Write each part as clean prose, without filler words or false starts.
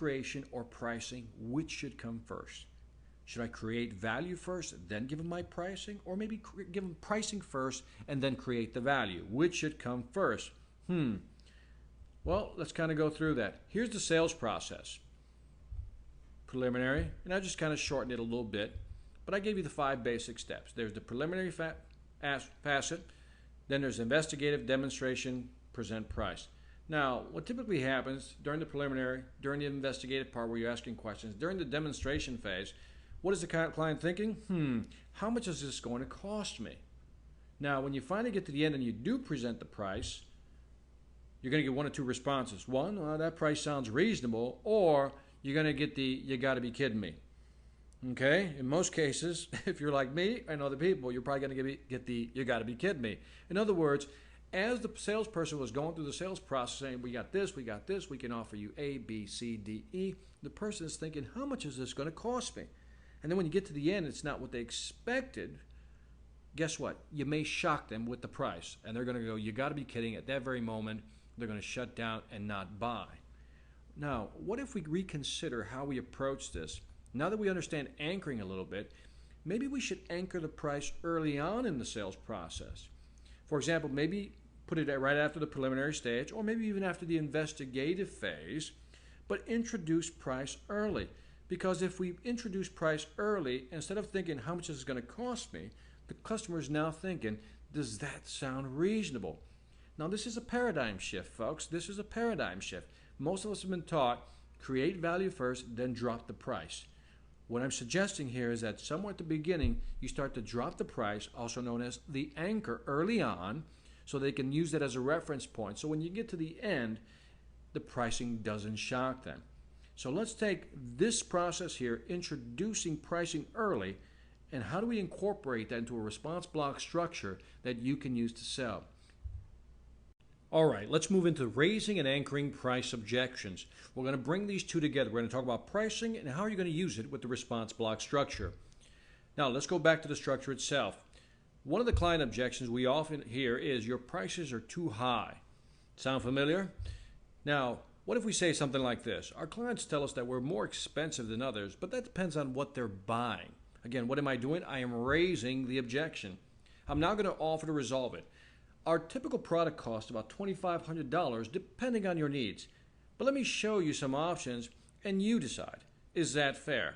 creation or pricing, which should come first? Should I create value first, then give them my pricing? Or maybe give them pricing first and then create the value? Which should come first? Well, let's kind of go through that. Here's the sales process. Preliminary, and I just kind of shortened it a little bit, but I gave you the 5 basic steps. There's the preliminary facet, then there's investigative, demonstration, present, price. Now, what typically happens during the preliminary, during the investigative part where you're asking questions, during the demonstration phase, what is the client thinking? How much is this going to cost me? Now, when you finally get to the end and you do present the price, you're going to get 1 or 2 responses. One, well, that price sounds reasonable, or you're going to get the, you got to be kidding me. Okay? In most cases, if you're like me and other people, you're probably going to get the, you got to be kidding me. In other words, as the salesperson was going through the sales process saying, we got this, we can offer you A, B, C, D, E, the person is thinking, how much is this going to cost me? And then when you get to the end, it's not what they expected. Guess what? You may shock them with the price, and they're going to go, you got to be kidding. At that very moment, they're going to shut down and not buy. Now, what if we reconsider how we approach this? Now that we understand anchoring a little bit, maybe we should anchor the price early on in the sales process. For example, maybe put it right after the preliminary stage, or maybe even after the investigative phase, but introduce price early. Because if we introduce price early, instead of thinking how much is it going to cost me, the customer is now thinking, does that sound reasonable? Now this is a paradigm shift, folks. This is a paradigm shift. Most of us have been taught, create value first, then drop the price. What I'm suggesting here is that somewhere at the beginning, you start to drop the price, also known as the anchor, early on, so they can use that as a reference point. So when you get to the end, the pricing doesn't shock them. So let's take this process here, introducing pricing early, and how do we incorporate that into a response block structure that you can use to sell? All right, let's move into raising and anchoring price objections. We're going to bring these two together. We're going to talk about pricing and how you're going to use it with the response block structure. Now, let's go back to the structure itself. One of the client objections we often hear is your prices are too high. Sound familiar? Now, what if we say something like this? Our clients tell us that we're more expensive than others, but that depends on what they're buying. Again, what am I doing? I am raising the objection. I'm now going to offer to resolve it. Our typical product costs about $2,500 depending on your needs. But let me show you some options and you decide. Is that fair?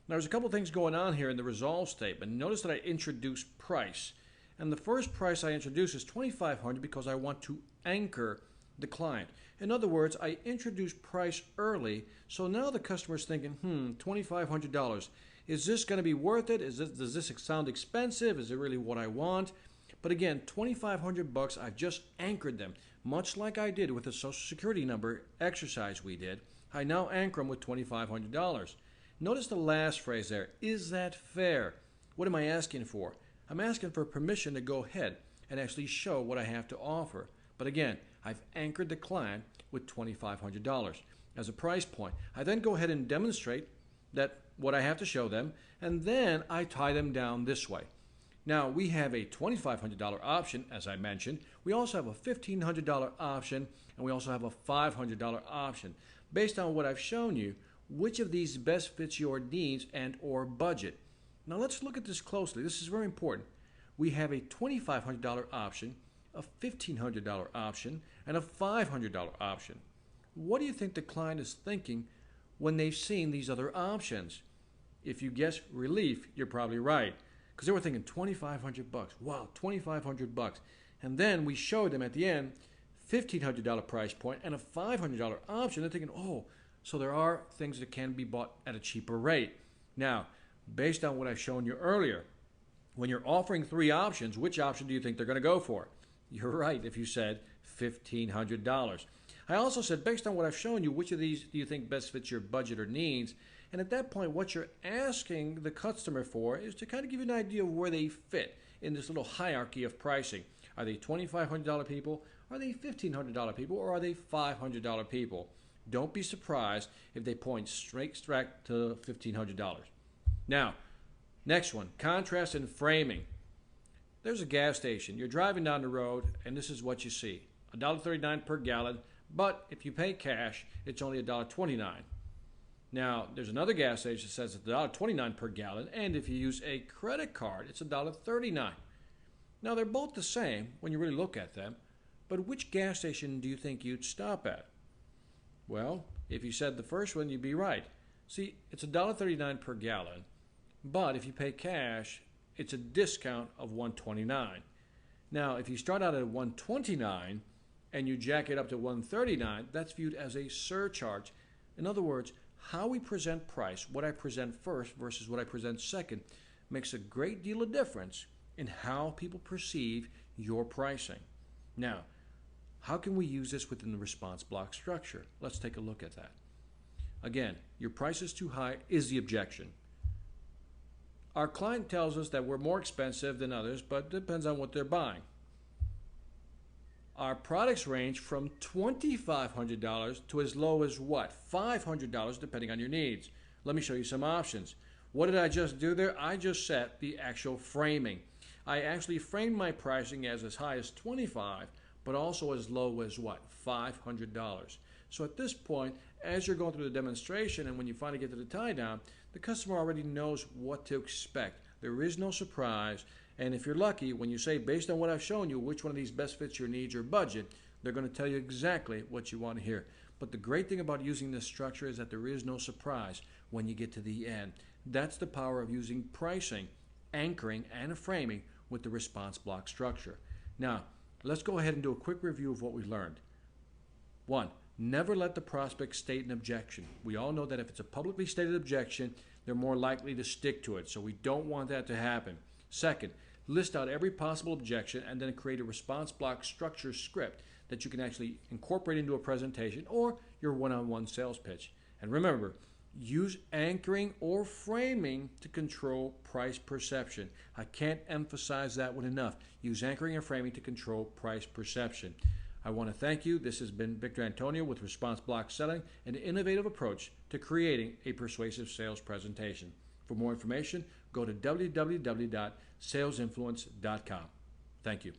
Now there's a couple things going on here in the resolve statement. Notice that I introduced price. And the first price I introduce is $2,500 because I want to anchor the client. In other words, I introduce price early, so now the customer is thinking, $2,500. Is this going to be worth it? Does this sound expensive? Is it really what I want? But again, $2,500, I've just anchored them, much like I did with the Social Security number exercise we did. I now anchor them with $2,500. Notice the last phrase there, is that fair? What am I asking for? I'm asking for permission to go ahead and actually show what I have to offer. But again, I've anchored the client with $2,500 as a price point. I then go ahead and demonstrate that what I have to show them, and then I tie them down this way. Now, we have a $2,500 option, as I mentioned. We also have a $1,500 option, and we also have a $500 option. Based on what I've shown you, which of these best fits your needs and or budget? Now, let's look at this closely. This is very important. We have a $2,500 option, a $1,500 option, and a $500 option. What do you think the client is thinking when they've seen these other options? If you guess relief, you're probably right. Because they were thinking $2,500. Wow, $2,500. And then we showed them at the end $1,500 price point and a $500 option. They're thinking, oh, so there are things that can be bought at a cheaper rate. Now, based on what I've shown you earlier, when you're offering 3 options, which option do you think they're going to go for? You're right if you said $1,500. I also said, based on what I've shown you, which of these do you think best fits your budget or needs? And at that point, what you're asking the customer for is to kind of give you an idea of where they fit in this little hierarchy of pricing. Are they $2,500 people? Are they $1,500 people? Or are they $500 people? Don't be surprised if they point straight to $1,500. Now, next one, contrast and framing. There's a gas station. You're driving down the road, and this is what you see. $1.39 per gallon, but if you pay cash, it's only $1.29. Now, there's another gas station that says it's $1.29 per gallon, and if you use a credit card, it's $1.39. Now, they're both the same when you really look at them, but which gas station do you think you'd stop at? Well, if you said the first one, you'd be right. See, it's $1.39 per gallon, but if you pay cash, it's a discount of $1.29. Now, if you start out at $1.29 and you jack it up to $1.39, that's viewed as a surcharge. In other words, how we present price, what I present first versus what I present second, makes a great deal of difference in how people perceive your pricing. Now, how can we use this within the response block structure? Let's take a look at that. Again, your price is too high is the objection. Our client tells us that we're more expensive than others, but it depends on what they're buying. Our products range from $2,500 to as low as what? $500 depending on your needs. Let me show you some options. What did I just do there? I just set the actual framing. I actually framed my pricing as high as $25, but also as low as what? $500. So at this point, as you're going through the demonstration and when you finally get to the tie down, the customer already knows what to expect. There is no surprise. And if you're lucky, when you say, based on what I've shown you, which one of these best fits your needs or budget, they're going to tell you exactly what you want to hear. But the great thing about using this structure is that there is no surprise when you get to the end. That's the power of using pricing, anchoring, and framing with the response block structure. Now, let's go ahead and do a quick review of what we learned. 1. Never let the prospect state an objection. We all know that if it's a publicly stated objection, they're more likely to stick to it, so we don't want that to happen. Second, list out every possible objection and then create a response block structure script that you can actually incorporate into a presentation or your one-on-one sales pitch. And remember, use anchoring or framing to control price perception. I can't emphasize that one enough. Use anchoring and framing to control price perception. I want to thank you. This has been Victor Antonio with Response Block Selling, an innovative approach to creating a persuasive sales presentation. For more information, go to www.salesinfluence.com. Thank you.